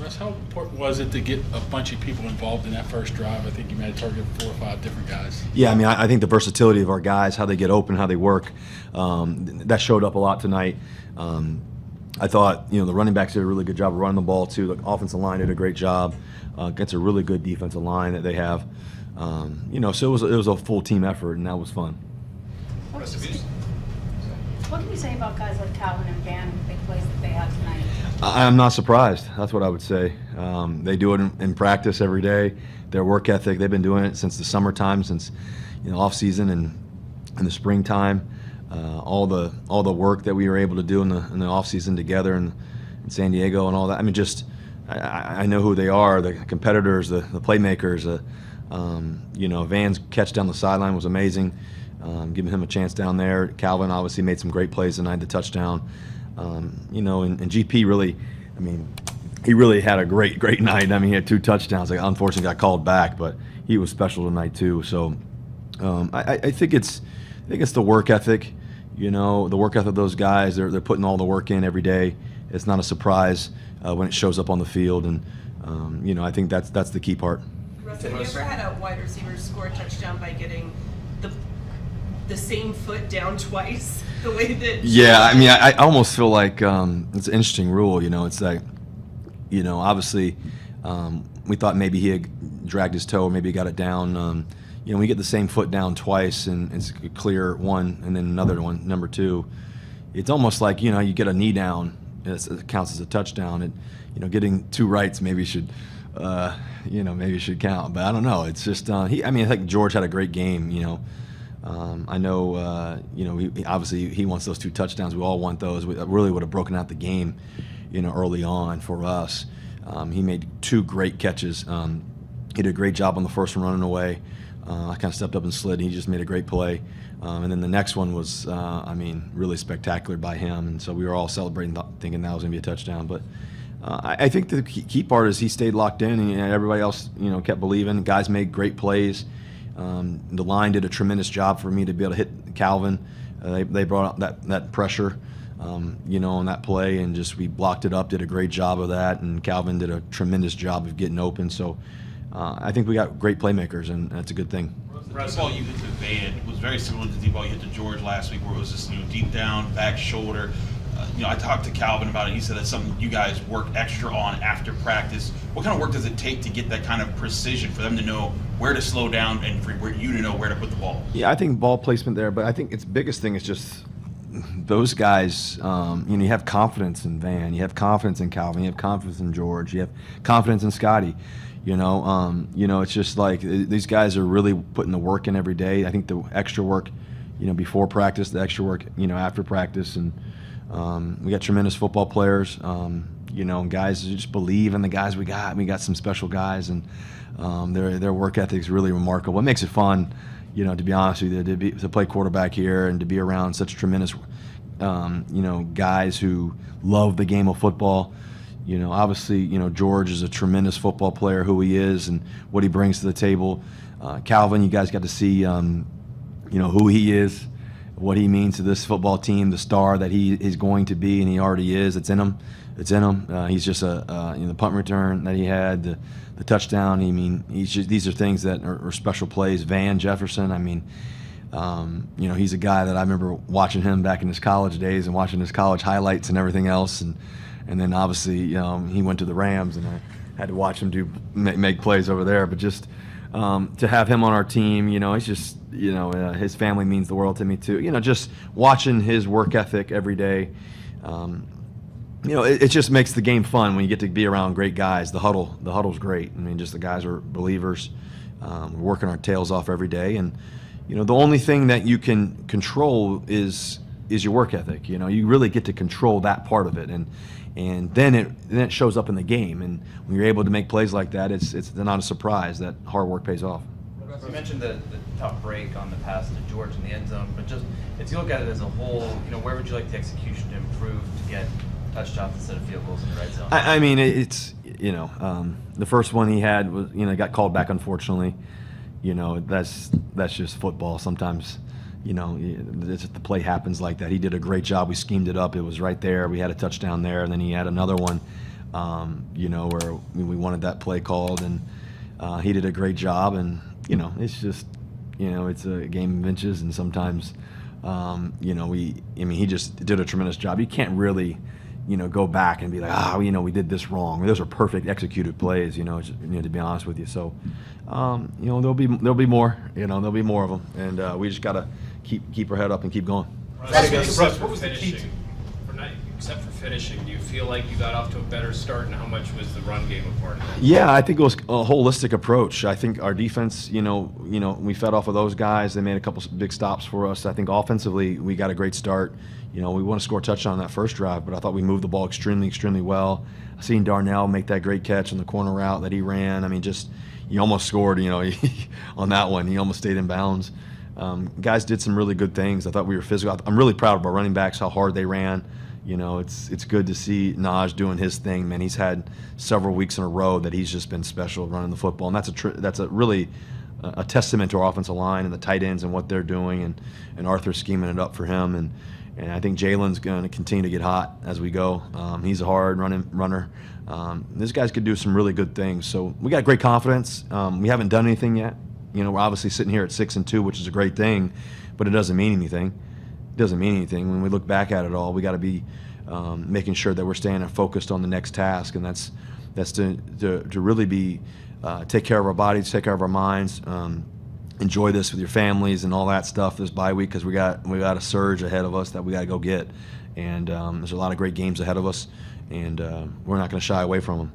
Russ, how important was it to get a bunch of people involved in that first drive? I think you made a target of 4 or 5 different guys. Yeah, I mean, I think the versatility of our guys, how they get open, how they work, that showed up a lot tonight. I thought, the running backs did a really good job of running the ball too. The offensive line did a great job against a really good defensive line that they have. So it was a full team effort, and that was fun. What can you say about guys like Calvin and Van, the big plays that they had tonight? I'm not surprised. That's what I would say. They do it in practice every day. Their work ethic, they've been doing it since the summertime, since off season and in the springtime. All the work that we were able to do in the off season together in San Diego and all that. I mean, I know who they are. The competitors, the playmakers. Van's catch down the sideline was amazing. Giving him a chance down there. Calvin obviously made some great plays tonight, the touchdown. And GP really, he really had a great night. He had 2 touchdowns. Like, unfortunately got called back, but he was special tonight too. So I think it's the work ethic. The work ethic of those guys. They're putting all the work in every day. It's not a surprise when it shows up on the field, and I think that's the key part. Russ, have you ever had a wide receiver score a touchdown by getting the same foot down twice? The way that I almost feel like it's an interesting rule. It's like, obviously we thought maybe he had dragged his toe, or maybe he got it down. When you get the same foot down twice and it's a clear one, and then another one, number 2, it's almost like you get a knee down, it counts as a touchdown. And getting 2 rights maybe should count, but I don't know. It's just I think George had a great game. I know, he obviously he wants those 2 touchdowns. We all want those. We really would have broken out the game, early on for us. He made 2 great catches. He did a great job on the first one running away. I kind of stepped up and slid, and he just made a great play. And then the next one was, really spectacular by him. And so we were all celebrating, thinking that was going to be a touchdown. But I think the key part is he stayed locked in, and everybody else, kept believing. Guys made great plays. The line did a tremendous job for me to be able to hit Calvin. They brought out that pressure, on that play, and just we blocked it up, did a great job of that, and Calvin did a tremendous job of getting open. So I think we got great playmakers, and that's a good thing. The deep ball you hit to Van was very similar to the deep ball you hit to George last week, where it was just deep down, back shoulder. I talked to Calvin about it. He said that's something you guys work extra on after practice. What kind of work does it take to get that kind of precision for them to know where to slow down and for you to know where to put the ball? Yeah, I think ball placement there, but I think its biggest thing is just those guys. You have confidence in Van, you have confidence in Calvin, you have confidence in George, you have confidence in Scotty. It's just like these guys are really putting the work in every day. I think the extra work, before practice, the extra work, after practice, and we got tremendous football players. Guys who just believe in the guys we got. We got some special guys, and their work ethic is really remarkable. It makes it fun, to be honest with you, to play quarterback here and to be around such tremendous, guys who love the game of football. Obviously, George is a tremendous football player, who he is and what he brings to the table. Calvin, you guys got to see, who he is, what he means to this football team, the star that he is going to be, and he already is. It's in him. He's just the punt return that he had, the touchdown. These are things that are special plays. Van Jefferson. He's a guy that I remember watching him back in his college days and watching his college highlights and everything else, and then obviously he went to the Rams, and I had to watch him make plays over there. But just to have him on our team, he's just his family means the world to me too. Just watching his work ethic every day. It just makes the game fun when you get to be around great guys. The huddle's great. Just the guys are believers. We're working our tails off every day, and the only thing that you can control is your work ethic. You really get to control that part of it, and then it shows up in the game. And when you're able to make plays like that, it's not a surprise that hard work pays off. You mentioned the tough break on the pass to George in the end zone, but just if you look at it as a whole, where would you like the execution to improve to get touchdowns instead of field goals in the red zone? It's the first one he had was got called back, unfortunately. That's just football. Sometimes the play happens like that. He did a great job. We schemed it up. It was right there. We had a touchdown there, and then he had another one you know, where we wanted that play called, and he did a great job. And you know, it's just, you know, it's a game of inches, and sometimes, you know, he just did a tremendous job. You can't really, you know, go back and be like, you know, we did this wrong. Those are perfect executed plays, you know, just, you know, to be honest with you. So, you know, there'll be more, you know, there'll be more of them, and we just got to keep our head up and keep going. Russ, what was the key except for finishing, do you feel like you got off to a better start, and how much was the run game a part of that? Yeah, I think it was a holistic approach. I think our defense, you know, we fed off of those guys. They made a couple big stops for us. I think offensively, we got a great start. You know, we want to score a touchdown on that first drive, but I thought we moved the ball extremely well. I seen Darnell make that great catch on the corner route that he ran. I mean, just, you almost scored, you know, on that one. He almost stayed in bounds. Guys did some really good things. I thought we were physical. I'm really proud of our running backs, how hard they ran. You know, it's good to see Naj doing his thing, man. He's had several weeks in a row that he's just been special running the football, and that's a really a testament to our offensive line and the tight ends and what they're doing, and Arthur scheming it up for him, and I think Jalen's going to continue to get hot as we go. He's a hard runner. These guys could do some really good things, so we got great confidence. We haven't done anything yet. You know, we're obviously sitting here at 6-2, which is a great thing, but it doesn't mean anything. Doesn't mean anything. When we look back at it all, we got to be making sure that we're staying focused on the next task, and that's to really be take care of our bodies, take care of our minds, enjoy this with your families and all that stuff this bye week, because we got a surge ahead of us that we got to go get, and there's a lot of great games ahead of us, and we're not going to shy away from them.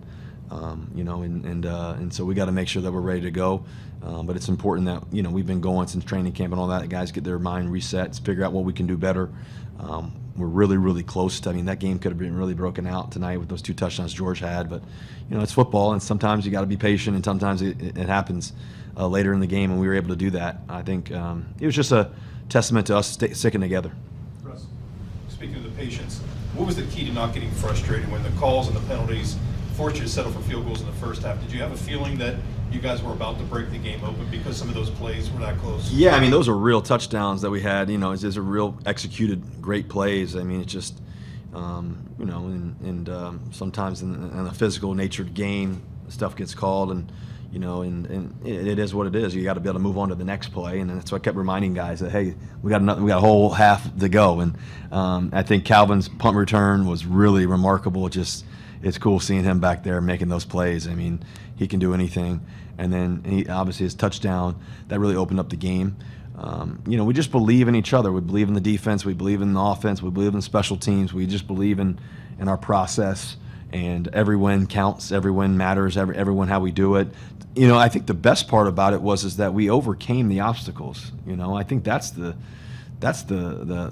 You know, and so we got to make sure that we're ready to go. But it's important that, you know, we've been going since training camp and all that. The guys get their mind reset, figure out what we can do better. We're really close to, I mean, that game could have been really broken out tonight with those 2 touchdowns George had. But, you know, it's football, and sometimes you got to be patient, and sometimes it happens later in the game, and we were able to do that. I think it was just a testament to us sticking together. Russ, speaking of the patience, what was the key to not getting frustrated when the calls and the penalties forced you to settle for field goals in the first half? Did you have a feeling that you guys were about to break the game open because some of those plays were that close? Yeah, I mean, those are real touchdowns that we had. You know, it's a real executed great plays. I mean, it's just, you know, and sometimes in a physical natured game, stuff gets called, and you know, and it is what it is. You got to be able to move on to the next play, and that's why I kept reminding guys that, hey, we got a whole half to go. And I think Calvin's punt return was really remarkable. It's cool seeing him back there making those plays. I mean, he can do anything. And then he obviously his touchdown that really opened up the game. You know, we just believe in each other. We believe in the defense. We believe in the offense. We believe in special teams. We just believe in our process. And every win counts. Every win matters. Every win how we do it. You know, I think the best part about it is that we overcame the obstacles. You know, I think that's the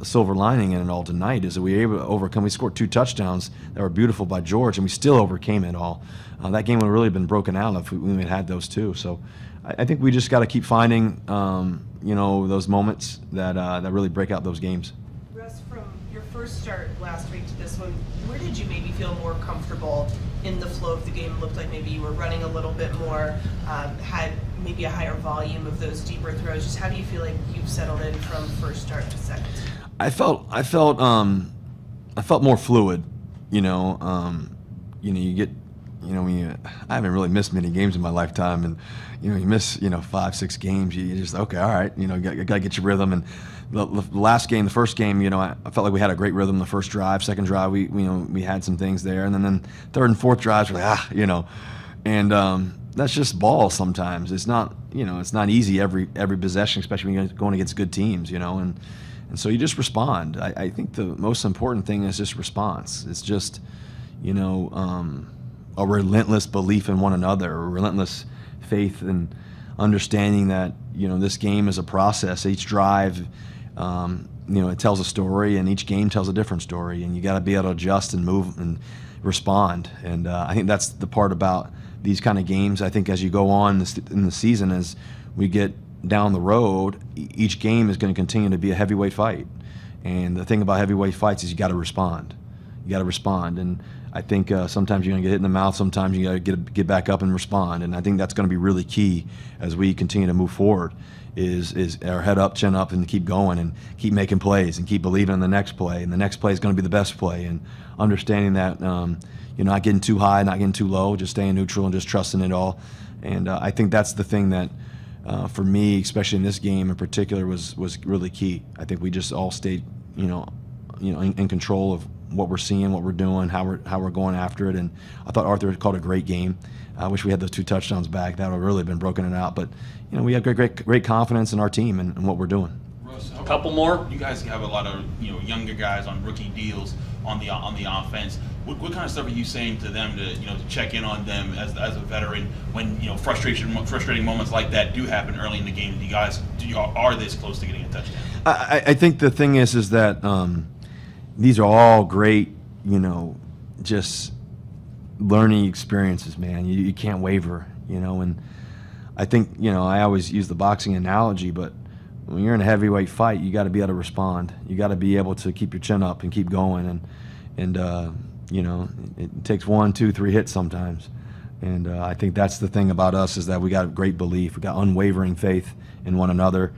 silver lining in it all tonight, is that we were able to overcome. We scored 2 touchdowns that were beautiful by George, and we still overcame it all. That game would have really been broken out if we had had those 2. So I think we just got to keep finding, you know, those moments that really break out those games. Russ, from your first start last week to this one, where did you maybe feel more comfortable in the flow of the game? It looked like maybe you were running a little bit more, had maybe a higher volume of those deeper throws. Just how do you feel like you've settled in from first start to second? I felt more fluid. You know, you get, you know, I haven't really missed many games in my lifetime, and you know, you miss, you know, 5-6 games. You just, okay, all right, you know, you got to get your rhythm. And the last game, the first game, you know, I felt like we had a great rhythm the first drive. Second drive, we had some things there, and then third and fourth drives, we're like, you know, and that's just ball sometimes. It's not, you know, it's not easy every possession, especially when you're going against good teams, you know, and so you just respond. I think the most important thing is just response. It's just, you know, a relentless belief in one another, a relentless faith and understanding that, you know, this game is a process. Each drive, you know, it tells a story, and each game tells a different story, and you got to be able to adjust and move and respond. And I think that's the part about these kind of games. I think as you go on in the season, as we get down the road, each game is going to continue to be a heavyweight fight. And the thing about heavyweight fights is you got to respond. You got to respond. And I think sometimes you're going to get hit in the mouth. Sometimes you got to get back up and respond. And I think that's going to be really key as we continue to move forward. Is our head up, chin up, and keep going and keep making plays and keep believing in the next play. And the next play is going to be the best play. And understanding that you're not getting too high, not getting too low, just staying neutral and just trusting it all. And I think that's the thing that, for me, especially in this game in particular, was really key. I think we just all stayed, in control of what we're seeing, what we're doing, how we're going after it. And I thought Arthur called a great game. I wish we had those 2 touchdowns back. That would have really been broken it out. But we have great confidence in our team and what we're doing. Russ, A couple more. You guys have a lot of younger guys on rookie deals on the offense. What kind of stuff are you saying to them to check in on them as a veteran when frustrating moments like that do happen early in the game? You guys are this close to getting a touchdown? I think the thing is that these are all great, just learning experiences, man. You can't waver, and I think, I always use the boxing analogy, but when you're in a heavyweight fight, you got to be able to respond. You got to be able to keep your chin up and keep going, and it takes 1, 2, 3 hits sometimes. And I think that's the thing about us, is that we got great belief, we got unwavering faith in one another.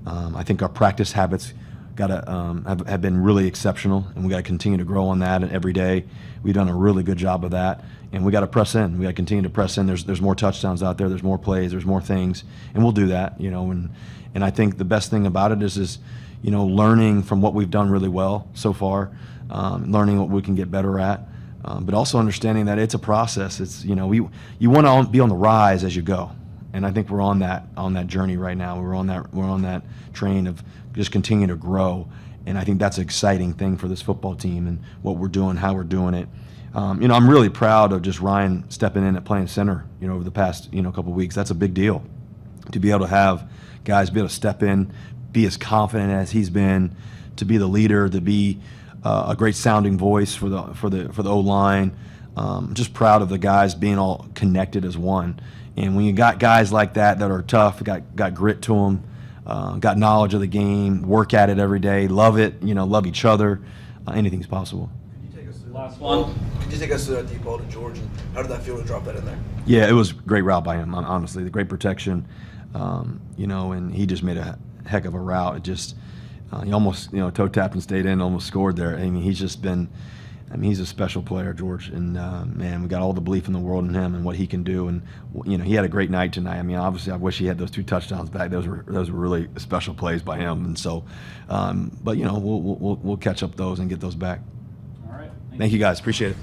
I think our practice habits have been really exceptional, and we got to continue to grow on that every day. We've done a really good job of that, and we got to press in. We got to continue to press in. There's more touchdowns out there. There's more plays. There's more things, and we'll do that. And I think the best thing about it is learning from what we've done really well so far, learning what we can get better at, but also understanding that it's a process. It's you want to be on the rise as you go. And I think we're on that journey right now. We're on that train of just continuing to grow, and I think that's an exciting thing for this football team and what we're doing, how we're doing it. I'm really proud of just Ryan stepping in at playing center. Over the past couple of weeks, that's a big deal to be able to have guys be able to step in, be as confident as he's been, to be the leader, to be a great sounding voice for the O-line. Just proud of the guys being all connected as one. And when you got guys like that are tough, got grit to them, got knowledge of the game, work at it every day, love it, love each other, anything's possible. Last one. Could you take us to that deep ball to George, and how did that feel to drop that in there? Yeah, it was a great route by him, honestly. The great protection, and he just made a heck of a route. It just, he almost, toe tapped and stayed in, almost scored there. I mean, he's just been, he's a special player, George, and man, we got all the belief in the world in him and what he can do. And he had a great night tonight. Obviously, I wish he had those 2 touchdowns back. Those were really special plays by him. And so, but we'll catch up those and get those back. All right. Thank you guys, appreciate it.